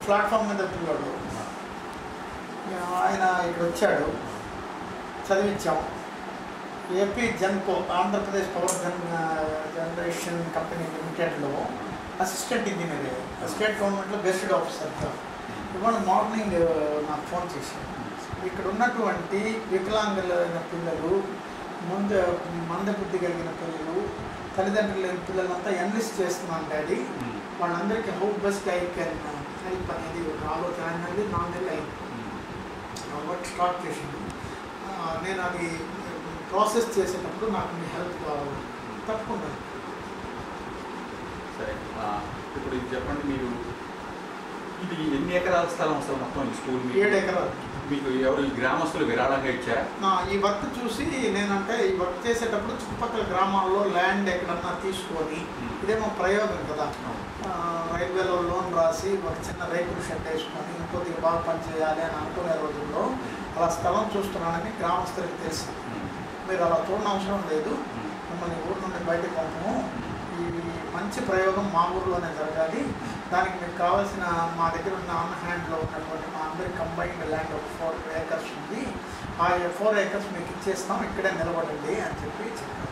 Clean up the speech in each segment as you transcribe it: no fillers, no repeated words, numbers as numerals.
Platform మీద పిల్లాడు ఆయన ఇక్కడ వచ్చాడు, చదివించాం. AP Genco Andhra Pradesh power generation company లిమిటెడ్లో అసిస్టెంట్ ఇంజనీర్, స్టేట్ గవర్నమెంట్లో గెస్టెడ్ ఆఫీసర్గా. ఇవాళ మార్నింగ్ నాకు ఫోన్ చేశాను. ఇక్కడ ఉన్నటువంటి వికలాంగులైన పిల్లలు, మందబుద్ధి కలిగిన పిల్లలు, తల్లిదండ్రులు లేని పిల్లలంతా ఎన్లిస్ట్ చేస్తున్నాను డాడీ, వాళ్ళందరికీ how best I can help అనేది ఒక ఆలోచన అనేది 4 నెలలు అయింది. వర్క్ స్టార్ట్ చేసింది. నేను అది ప్రాసెస్ చేసేటప్పుడు నాకు మీ హెల్ప్ కావాలి. తప్పకుండా. సరే, ఇప్పుడు ఇది చెప్పండి, మీరు ఇది ఎన్ని ఎకరాల స్థలం అసలు మొత్తం ఈ స్కూల్? 7 ఎకరాలు. మీకు ఎవరు ఈ గ్రామస్తులు విరాళంగా ఇచ్చారా? ఈ వర్క్ చూసి నేనంటే ఈ వర్క్ చేసేటప్పుడు చుట్టుపక్కల గ్రామాల్లో ల్యాండ్ ఎక్కడన్నా తీసుకొని, ఇదేమో ప్రయోగం కదా, రైల్వేలో లోన్ రాసి ఒక చిన్న రేకులు షెడ్ వేసుకొని ఇంకొద్దిగా బాగా పనిచేయాలి అని అనుకునే రోజుల్లో అలా స్థలం చూస్తున్నానని గ్రామస్తులకు తెలుసు. మీరు అలా చూడని అవసరం లేదు, మిమ్మల్ని ఊరు నుండి బయటకు పంపము, ఈ మంచి ప్రయోగం మా ఊర్లోనే జరగాలి, దానికి మీకు కావాల్సిన మా దగ్గర ఉన్న ఆన్ హ్యాండ్లో ఉన్నటువంటి మా అందరి కంబైన్డ్ ల్యాండ్ ఒక 4 acres ఉంది, ఆ 4 acres మీకు ఇచ్చేస్తాం, ఇక్కడే నిలబడండి అని చెప్పి చెప్పారు.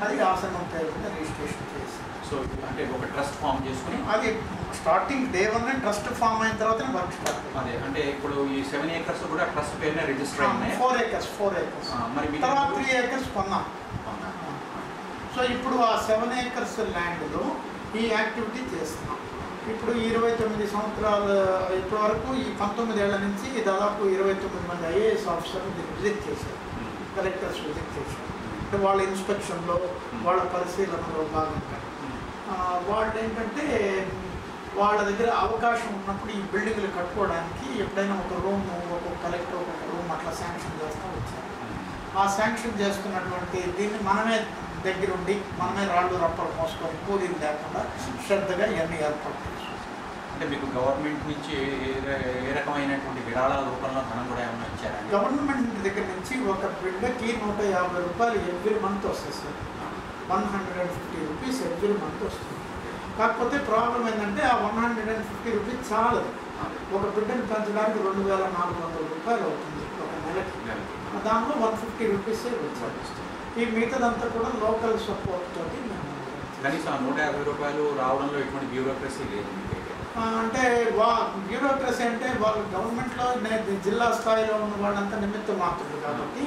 అది ఆశ్రమం పేరు మీద రిజిస్ట్రేషన్ చేసి, సో అంటే ఒక ట్రస్ట్ ఫామ్ చేసుకుని, అది స్టార్టింగ్ డే 1 ట్రస్ట్ ఫామ్ అయిన తర్వాత వర్క్ స్టార్ట్. అదే అంటే ఇప్పుడు ఈ 7 acres కూడా ట్రస్ట్ పేరునే రిజిస్టర్ అయినాయి. 4 acres మరి తర్వాత 3 acres కొన్నాం. సో ఇప్పుడు ఆ 7 acres ల్యాండ్లో ఈ యాక్టివిటీ చేస్తున్నాం. ఇప్పుడు 29 సంవత్సరాలు ఇప్పటి వరకు ఈ 19 ఏళ్ల నుంచి దాదాపు 29 మంది ఐఏఎస్ ఆఫీసర్లు దీన్ని విజిట్ చేశారు, కలెక్టర్స్ విజిట్ చేశారు. అంటే వాళ్ళ ఇన్స్పెక్షన్లో, వాళ్ళ పరిశీలనలో భాగంగా వాళ్ళు ఏంటంటే వాళ్ళ దగ్గర అవకాశం ఉన్నప్పుడు ఈ బిల్డింగ్లు కట్టుకోవడానికి ఎప్పుడైనా ఒక రూమ్, ఒక కలెక్టర్ ఒక రూమ్ అట్లా శాంక్షన్ చేస్తూ వచ్చారు. ఆ శాంక్షన్ చేస్తున్నటువంటి దీన్ని మనమే దగ్గరుండి మనమే రాళ్ళు రప్పలు మోసుకొని కూలీలు లేకుండా శ్రద్ధగా ఇవన్నీ ఏర్పాటు చేస్తాం. అంటే మీకు గవర్నమెంట్ నుంచి ఏ రకమైనటువంటి విరాళాల రూపంలో ధనం కూడా ఏమైనా ఇచ్చారా? గవర్నమెంట్ దగ్గర నుంచి ఒక బిడ్డకి 150 రూపాయలు ఎవ్రీ మంత్ వస్తుంది సార్. 150 రూపీస్ ఎవ్రీ మంత్ వస్తుంది. కాకపోతే ప్రాబ్లం ఏంటంటే ఆ 150 రూపీస్ చాలదు. ఒక బిడ్డను పెంచడానికి 2400 రూపాయలు అవుతుంది ఒక నెలకి. దాంట్లో 150 రూపీసే వచ్చాడు. ఈ మిగతాదంతా కూడా లోకల్ సపోర్ట్ తోటి కనీసం 150 రూపాయలు రావడంలో ఎటువంటి బ్యూరోక్రసీ లేదు. అంటే బ్యూరోక్రసీ అంటే వాళ్ళు గవర్నమెంట్లో జిల్లా స్థాయిలో ఉన్న వాళ్ళంతా నిమిత్తం మాత్రమే కాబట్టి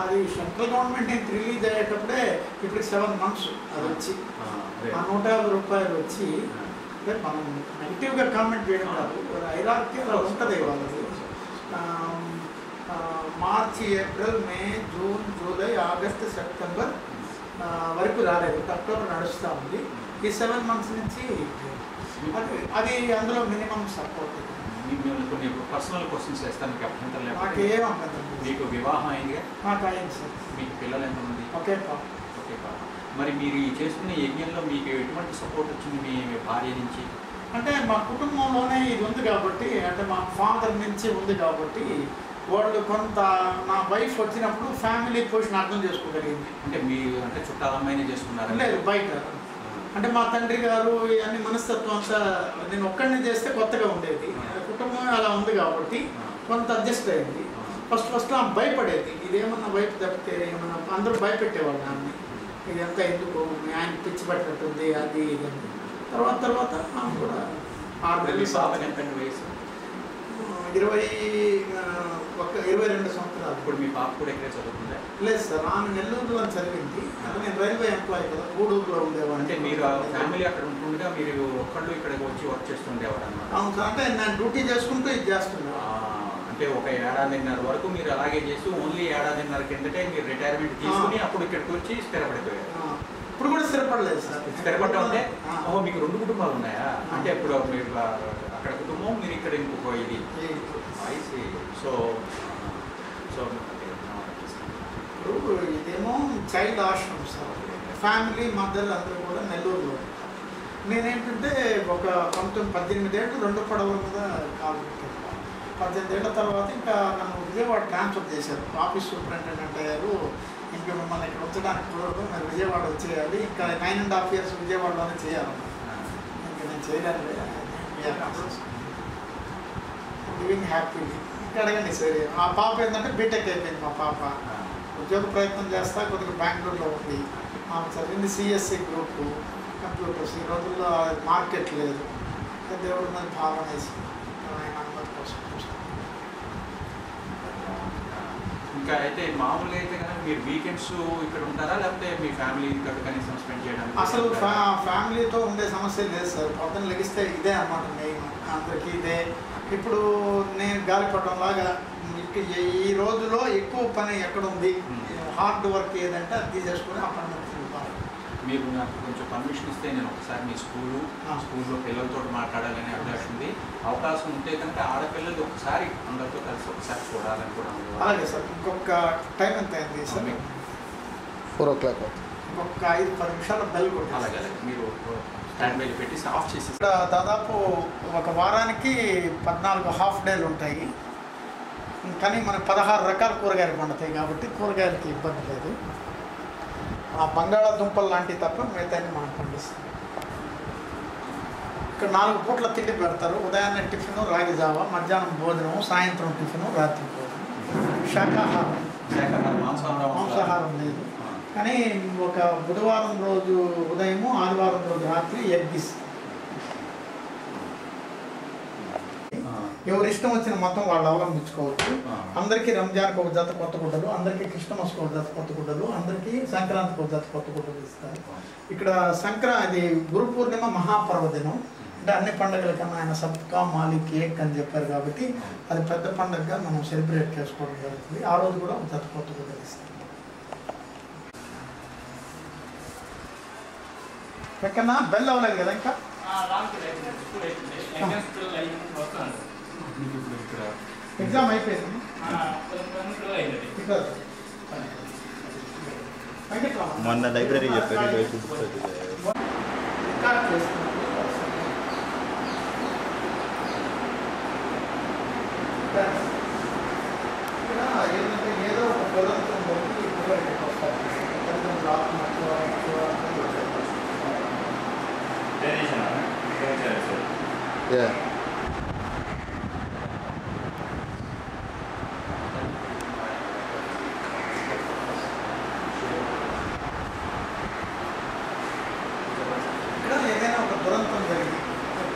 అది సెంట్రల్ గవర్నమెంట్ నుంచి రిలీజ్ అయ్యేటప్పుడే ఇప్పుడు 7 months అది వచ్చి ఆ 150 రూపాయలు వచ్చి, అంటే మనం నెగిటివ్గా కామెంట్ చేయడం కాదు, హైరార్కీ అలా ఉంటుంది వాళ్ళది. మార్చి, ఏప్రిల్, మే, జూన్, జూలై, ఆగస్ట్, సెప్టెంబర్ వరకు రాలేదు. అక్టోబర్ నడుస్తూ ఉంది. ఈ 7 months నుంచి అది అందులో మినిమం సపోర్ట్. మిమ్మల్ని కొన్ని పర్సనల్ క్వశ్చన్స్ వేస్తాను, మీకు అభ్యంతరం లేదు? నాకు ఏం అభ్యంతరం. మీకు వివాహం అయిందిగా? నాకు అయింది సార్. మీకు పిల్లలు ఎంతమంది? ఒకే పాప. మరి మీరు ఈ చేసుకునే యజ్ఞంలో మీకు ఎటువంటి సపోర్ట్ వచ్చింది మీ భార్య నుంచి? అంటే మా కుటుంబంలోనే ఇది ఉంది కాబట్టి, అంటే మా ఫాదర్ నుంచి ఉంది కాబట్టి వాళ్ళు కొంత, నా వైఫ్ వచ్చినప్పుడు ఫ్యామిలీ పొజిషన్ అర్థం చేసుకోగలిగింది. అంటే మీ అంటే చుట్టాలమ్మాయినే చేసుకున్నారు? లేదు, బయట. అంటే మా తండ్రి గారు అన్ని మనస్తత్వం అంతా నేను ఒక్కడిని చేస్తే కొత్తగా ఉండేది, కుటుంబం అలా ఉంది కాబట్టి కొంత అడ్జస్ట్ అయింది. ఫస్ట్ ఆమె భయపడేది, ఇదేమన్నా వైపు తప్పితే ఏమన్నా అందరూ భయపెట్టేవాళ్ళు ఆమె, ఇది అంతా ఎందుకు ఆయన పిచ్చి పట్టినట్టుంది అది ఇది. తర్వాత ఆమె కూడా 6 నెలలు వయసు 22 సంవత్సరాలు. ఇప్పుడు మీ పాప కూడా ఎక్కడే చదువుతుందా? లేదు సార్, ఆమె నెల్లూరులో చదివింది. నేను రైల్వే ఎంప్లాయీ కదా, గూడూరులో ఉండేవాడు. అంటే మీరు ఫ్యామిలీ అక్కడ ఉంటుండగా మీరు ఒక్కళ్ళు ఇక్కడికి వచ్చి వర్క్ చేస్తుండేవాడు అన్నమాట? అవును సార్, అంటే నేను డ్యూటీ చేసుకుంటూ ఇది చేస్తున్నాను. అంటే ఒక 1.5 వరకు మీరు అలాగే చేస్తూ ఓన్లీ 1.5 కిందటే మీరు రిటైర్మెంట్ తీసుకుని అప్పుడు ఇక్కడికి వచ్చి స్థిరపడిపోయారు. ఇప్పుడు కూడా స్థిరపడలేదు సార్. స్థిరపడటం అంటే మీకు 2 కుటుంబాలు ఉన్నాయా? అంటే ఇప్పుడు మీరు అక్కడ కుటుంబం, మీరు ఇక్కడ ఇంకొక ఇది. సో ఇప్పుడు ఇదేమో చైల్డ్ ఆశ్రమం సార్. ఫ్యామిలీ మదర్లు అందరూ కూడా నెల్లూరులో. నేనేంటంటే ఒక 18 ఏళ్ళు 2 పడవల మీద కాలు పెట్టాను. 18 ఏళ్ల తర్వాత ఇంకా నన్ను విజయవాడ ట్రాన్స్ఫర్ చేశారు. ఆఫీస్ సూపరింటెండెంట్ అయ్యారు. ఇంకా మిమ్మల్ని ఇక్కడ ఉంచడానికి కుదరదు, మీరు విజయవాడ వచ్చేయాలి, ఇంకా 9.5 years విజయవాడలోనే చేయాలన్నమాట. ఇంకా నేను చేయడానికి లివింగ్ హ్యాపీ. ఇంకా అడగండి సరే. ఆ పాప ఏంటంటే బీటెక్ అయిపోయింది. మా పాప ఉద్యోగ ప్రయత్నం చేస్తా కొద్దిగా బెంగళూరులో ఉంది. ఆమె చదివింది సిఎస్సి గ్రూపు కంప్యూటర్స్. ఈ రోజుల్లో మార్కెట్ లేదు. దేవుడు మీద భావన వేసి ఆయన అనుమతి కోసం ఇంకా అయితే మామూలుగా అయితే కనుక మీరు వీకెండ్స్ ఇక్కడ ఉంటారా, లేకపోతే మీ ఫ్యామిలీ ఇక్కడ కనీసం స్పెండ్ చేయడం? అసలు ఫ్యామిలీతో ఉండే సమస్య లేదు సార్. పొద్దున్న లెగిస్తే ఇదే అన్నమాట మెయిన్. అందరికీ ఇదే. ఇప్పుడు నేను గాలిపటం లాగా ఈ రోజులో ఎక్కువ పని ఎక్కడ ఉంది, హార్డ్ వర్క్ ఏదంటే అది తీసేసుకొని ఆ పని మీరు నాకు కొంచెం పర్మిషన్ ఇస్తే నేను ఒకసారి మీ స్కూల్లో పిల్లలతో మాట్లాడాలనే అభిలాషం ఉంది. అవకాశం ఉంటే కనుక ఆడపిల్లలు ఒకసారి అందరితో కలిసి ఒకసారి చూడాలని కూడా. అలాగే సార్. ఇంకొక టైం ఎంత అయింది సార్? 4 o'clock. ఇంకొక 5-10 నిమిషాలు బెల్ కొట్టి అలాగే మీరు స్టాండ్ బై పెట్టి ఆఫ్ చేసి. దాదాపు ఒక వారానికి 14 హాఫ్ డేలు ఉంటాయి. కానీ మనకు 16 రకాల కూరగాయలు పండుతాయి కాబట్టి కూరగాయలకి ఇబ్బంది లేదు. ఆ బంగాళాదుంపలు లాంటివి తప్ప మిగతాన్ని మనం పండిస్తాం. ఇక్కడ 4 పూట్ల తిండి పెడతారు. ఉదయాన్నే టిఫిను, రాగి జావ, మధ్యాహ్నం భోజనం, సాయంత్రం టిఫిను, రాత్రి భోజనం. శాకాహారం మాంసాహారం లేదు. కానీ ఒక బుధవారం రోజు ఉదయము, ఆదివారం రోజు రాత్రి ఎగ్గిస్. ఎవరు ఇష్టం వచ్చిన మొత్తం వాళ్ళు అవలంబించుకోవచ్చు. అందరికీ రంజాన్కి ఒక జత కొత్త గుడ్డలు, అందరికీ క్రిస్టమస్కి ఒక జత కొత్త గుడ్డలు, అందరికీ సంక్రాంతికి ఒక జత కొత్త గుడ్డలు ఇస్తారు. ఇక్కడ సంక్రాంతి గురు పూర్ణిమ మహాపర్వదినం. అంటే అన్ని పండుగల కన్నా ఆయన సబ్కా మాలిక్ ఏక్ అని చెప్పారు కాబట్టి అది పెద్ద పండుగగా మనం సెలబ్రేట్ చేసుకోవడం జరుగుతుంది. ఆ రోజు కూడా ఒక జత కొత్త గుడ్డలు ఇస్తాం. ఎక్కడన్నా బెల్ అవ్వలేదు కదా ఇంకా? ఎగ్జామ్ అయిపోయింది. మొన్న లైబ్రరీ చెప్పారు. ఏదో ఒక బలంతో వస్తారు. Yeah. ఇక్కడ ఏదైనా ఒక దురంతం జరిగి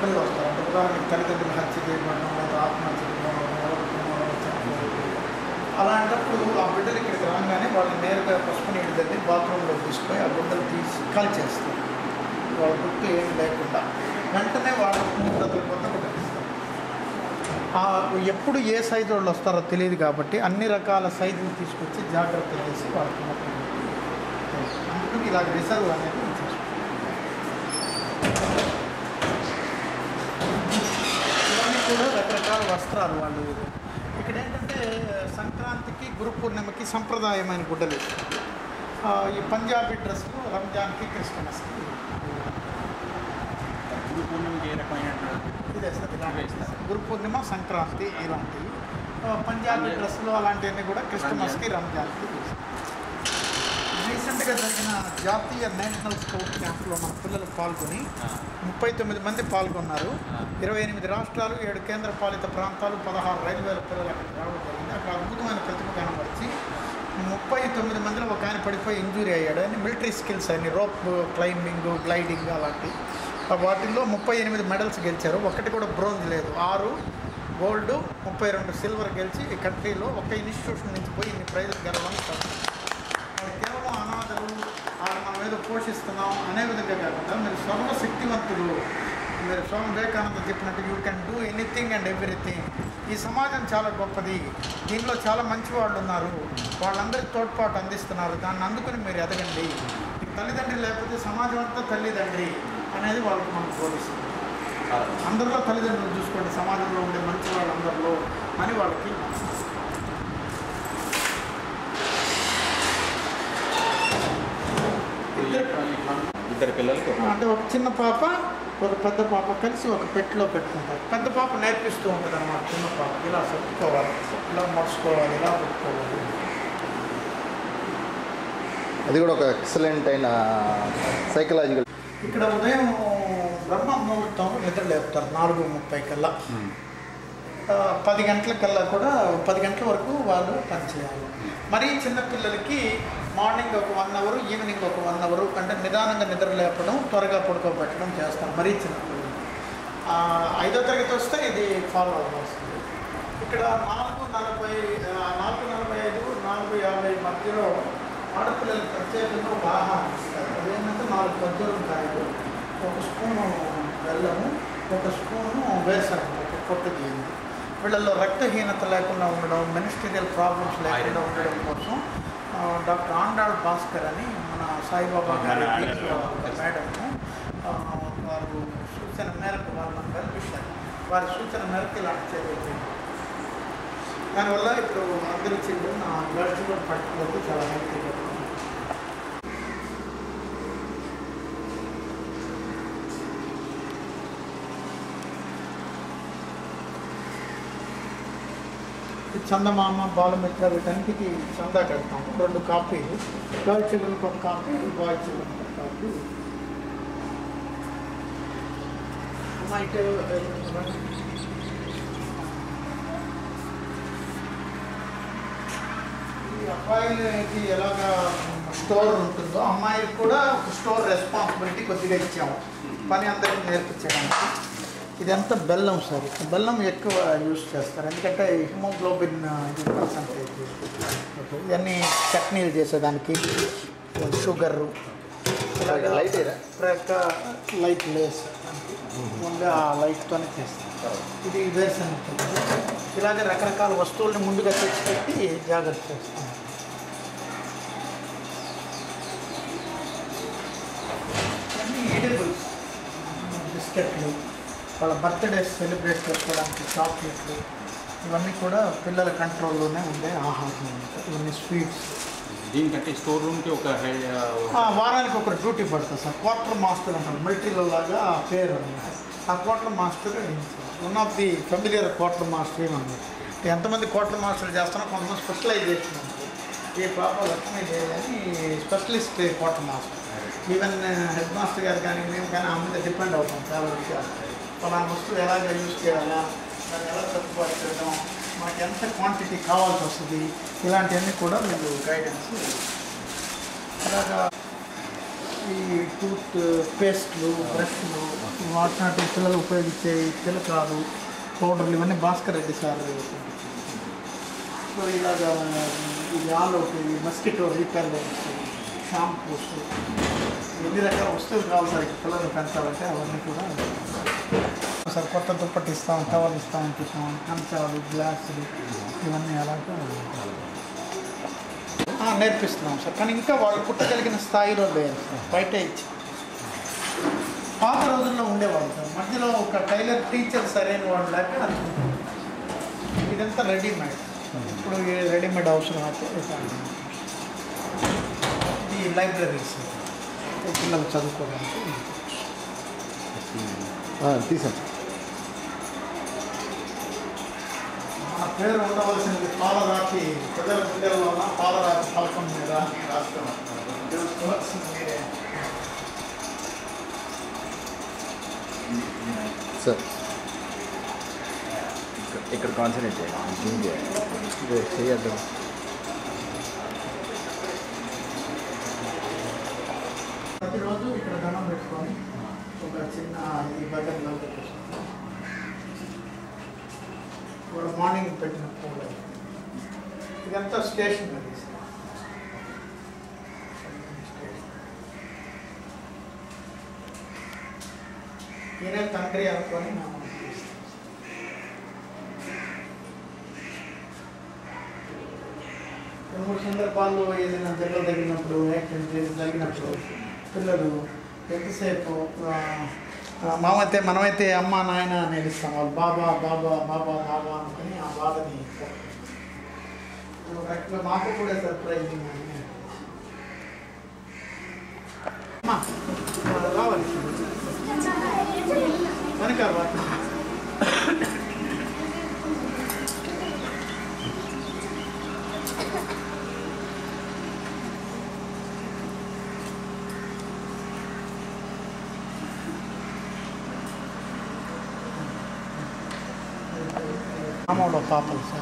పిల్లలు వస్తారు. అంటే ఉదాహరణకి తల్లిదండ్రులు హత్య చేయబడడం, లేదా ఆత్మహత్య అలాంటప్పుడు ఆ బిడ్డలు ఇక్కడికి రాగానే వాళ్ళు నేరుగా పసుపు నీళ్ళు తల్లి బాత్రూంలో తీసుకొని ఆ బిడ్డలు తీసి కాల్ చేస్తారు. వాళ్ళ గుర్తు ఏమి లేకుండా వెంటనే వాళ్ళు కొత్త గుడ్డలిస్తారు. ఎప్పుడు ఏ సైజు వాళ్ళు వస్తారో తెలియదు కాబట్టి అన్ని రకాల సైజులు తీసుకొచ్చి జాగ్రత్త చేసి వాళ్ళకి అందుకు ఇలా రిజర్వ్ అనేది ఇవన్నీ కూడా రకరకాల వస్త్రాలు వాళ్ళు. ఇక్కడ ఏంటంటే సంక్రాంతికి గురు పూర్ణిమకి సంప్రదాయమైన గుడ్డలు. ఈ పంజాబీ డ్రెస్లు రంజాన్కి క్రిస్మస్కి. గురు పూర్ణిమకి ఏ రకమైన ఇదే సార్ గురు పూర్ణిమ, సంక్రాంతి ఇలాంటివి. పంజాబీ డ్రెస్సులు అలాంటివన్నీ కూడా క్రిస్మస్కి, రంజాన్కి. రీసెంట్గా జరిగిన జాతీయ నేషనల్ స్కౌట్ క్యాంప్లో మన పిల్లలు పాల్గొని 39 మంది పాల్గొన్నారు. 28 రాష్ట్రాలు, 7 కేంద్రపాలిత ప్రాంతాలు, 16 రైల్వేల పిల్లలు అక్కడికి రావడం జరిగింది. అక్కడ అద్భుతమైన ప్రతిభ కనబరిచి 39 మందిలో ఒక ఆయన పడిపోయి ఇంజూరీ అయ్యాడు. అని మిలిటరీ స్కిల్స్ అని రోప్ క్లైంబింగ్, గ్లైడింగ్ అలాంటి వాటిల్లో 38 మెడల్స్ గెలిచారు. ఒకటి కూడా బ్రోంజ్ లేదు. 6 గోల్డ్, 32 సిల్వర్ గెలిచి ఈ కంట్రీలో ఒక ఇన్స్టిట్యూషన్ నుంచి పోయి ఇన్ని ప్రైజులు గెలవని కాదు. వాళ్ళు కేవలం అనాథలు, వాళ్ళు మనం ఏదో పోషిస్తున్నాం అనే విధంగా కాకుండా మీరు సర్వశక్తివంతులు. మీరు స్వామి వివేకానంద చెప్పినట్టు you can do anything and everything. ఈ సమాజం చాలా గొప్పది, దీనిలో చాలా మంచి వాళ్ళు ఉన్నారు, వాళ్ళందరికీ తోడ్పాటు అందిస్తున్నారు, దాన్ని అందుకుని మీరు ఎదగండి. తల్లిదండ్రి లేకపోతే సమాజం అంతా తల్లిదండ్రి అనేది వాళ్ళకి మనం బోధిస్తుంది. అందరిలో తల్లిదండ్రులు చూసుకోండి, సమాజంలో ఉండే మంచి వాళ్ళందరిలో అని వాళ్ళకి ఇద్దరు పిల్లలకి అంటే ఒక చిన్న పాప, ఒక పెద్ద పాప కలిసి ఒక పెట్టెలో పెట్టుకుంటారు. పెద్ద పాప నేర్పిస్తూ ఉంటుంది అన్నమాట. చిన్న పాప ఇలా సర్దుకోవాలి, ఇలా మర్చుకోవాలి, ఇలా పెట్టుకోవాలి. అది కూడా ఒక ఎక్సలెంట్ అయిన సైకలాజికల్. ఇక్కడ ఉదయం బ్రహ్మ ముహూర్తం నిద్ర లేపుతారు 4:30 కల్లా. 10 గంటలకల్లా కూడా 10 గంటల వరకు వాళ్ళు పనిచేయాలి. మరీ చిన్నపిల్లలకి మార్నింగ్ ఒక 1 అవర్, ఈవినింగ్ ఒక 1 అవర్ అంటే నిదానంగా నిద్ర లేపడం, త్వరగా పడుకోబెట్టడం చేస్తాం మరీ చిన్నపిల్లలు. 5వ తరగతి వస్తే ఇది ఫాలో అవ్వాల్సింది. ఇక్కడ 4:45, 4:50 మధ్యలో ఆడపిల్లలకి ప్రత్యేకంగా ఒక ఆహారం ఇస్తారు. అదేంటంటే 4 ఖర్జూరం కాయలు, 1 స్పూను బెల్లము, 1 స్పూను వేరుశనగ పొట్టు తీయండి. వీళ్ళల్లో రక్తహీనత లేకుండా ఉండడం, మెనిస్టీరియల్ ప్రాబ్లమ్స్ లేకుండా ఉండడం కోసం డాక్టర్ ఆండాళ్ భాస్కర్ అని మన సాయిబాబా గారి మేడము వారు సూచన మేరకు వాళ్ళని కల్పించారు. వారి సూచన మేరకు ఇలాంటి చేయగలిగింది. దానివల్ల ఇప్పుడు అందరి చిల్డ్రన్ బ్లడ్ షుగర్ పట్టుకోవద్దు, చాలా హెల్తీగా ఉంటుంది. చందమామ, బాలమిత్ర వీటన్నిటికీ చందా కడతాము. 2 కాపీలు, గర్ల్ చిల్డ్రన్కి 1 కాపీ, బాయ్ చిల్డ్రన్కి 1 కాపీ. ఈ అబ్బాయిలకి ఎలాగా స్టోర్ ఉంటుందో అమ్మాయికి కూడా ఒక స్టోర్ రెస్పాన్సిబిలిటీ కొద్దిగా ఇచ్చాము, పని అందరికీ నేర్పించడానికి. ఇదంతా బెల్లం సార్. బెల్లం ఎక్కువ యూజ్ చేస్తారు ఎందుకంటే హిమోగ్లోబిన్ పర్సంటేజ్. ఇవన్నీ చట్నీలు చేసేదానికి షుగరు లైట్ లేస్ ముందు ఆ లైట్తోనే చేస్తాం. ఇది వేరుశనగ. ఇలాగే రకరకాల వస్తువుల్ని ముందుగా తెచ్చిపెట్టి జాగ్రత్త చేస్తాం. ఇవన్నీ ఎడిబుల్స్, బిస్కెట్లు, వాళ్ళ బర్త్డే సెలబ్రేట్ చేసుకోవడానికి చాక్లెట్లు, ఇవన్నీ కూడా పిల్లల కంట్రోల్లోనే ఉండే ఆహారం. ఇవన్నీ స్వీట్స్. దీనికంటే స్టోర్ రూమ్కి ఒక వారానికి ఒక డ్యూటీ పడుతుంది సార్. క్వార్టర్ మాస్టర్ అంటారు, మిలిటరీలో లాగా ఆ పేరు అన్నమాట. ఆ quarter master 1 of the familiar quarter master ఏమన్నమాట. ఎంతమంది క్వార్టర్ మాస్టర్ చేస్తారో కొంతమంది స్పెషలైజేషన్ ఉంటుంది. ఈ పాప లక్ష్మీదేవి అని specialist quarter master. Even head master గారు కానీ మేము కానీ ఆ మీద డిపెండ్ అవుతాం చాలా విషయాలు. పలానా వస్తువు ఎలాగ యూజ్ చేయాలా, దాన్ని ఎలా సర్దుబాటు చేయడం, మనకి ఎంత క్వాంటిటీ కావాల్సి వస్తుంది, ఇలాంటివన్నీ కూడా వీళ్ళు గైడెన్స్. అలాగా ఈ టూత్ పేస్ట్లు, బ్రష్లు, వాటినాటి పిల్లలు ఉపయోగించే చిలకాలు, పౌడర్లు ఇవన్నీ భాస్కర్ రెడ్డి సార్. సో ఇలాగా ఇది ఆల్ అవుతాయి. మస్కిటో రిపెల్లెంట్స్, షాంపూస్, ఎన్ని రకాల వస్తువులు కావాలి సార్ పిల్లలు పెంచాలంటే అవన్నీ కూడా సార్. కొత్త దుప్పటి ఇస్తాం, టవల్ ఇస్తాం, కంచాలు, గ్లాసులు ఇవన్నీ అలాగా నేర్పిస్తున్నాం సార్. కానీ ఇంకా వాళ్ళు పుట్టగలిగిన స్థాయిలో లేదు సార్, బయట ఇచ్చి. పాత రోజుల్లో ఉండేవాళ్ళు సార్, మధ్యలో ఒక టైలర్ టీచర్ సరైన వాళ్ళు లేక ఇదంతా రెడీమేడ్. ఇప్పుడు రెడీమేడ్ అవసరం అయితే ఇది లైబ్రరీస్ పిల్లలు చదువుకోవడానికి తీసాం. మన పేరు ఉండవలసింది పాలరాతి, ప్రజల గుండెల్లో ఉన్న పాలరాతి పలకం మీద రాష్ట్రం మీరే. సార్ ఇక్కడ కాన్సన్ట్రేట్ చేయాలి. ప్రతిరోజు ఇక్కడ దండం పెట్టుకొని ఒక చిన్న ఈ బటన్లో ఇప్పుడు మార్నింగ్ పెట్టిన పూలు ఇదంతా స్టేషనరీ. ఈయన తండ్రి అనుకొని మనం 2-3 సందర్భాల్లో ఏదైనా జగలు తగినప్పుడు, యాక్సిడెంట్ జరిగినప్పుడు పిల్లలు ఎంతసేపు మామైతే మనమైతే అమ్మ నాయన అని ఏడుస్తాం, వాళ్ళు బాబా బాబా బాబా బాబా అనుకుని ఆ బాధని మాకు కూడా సర్ప్రైజింగ్ అని రావాలి కనుక గ్రామంలో పాపలు సార్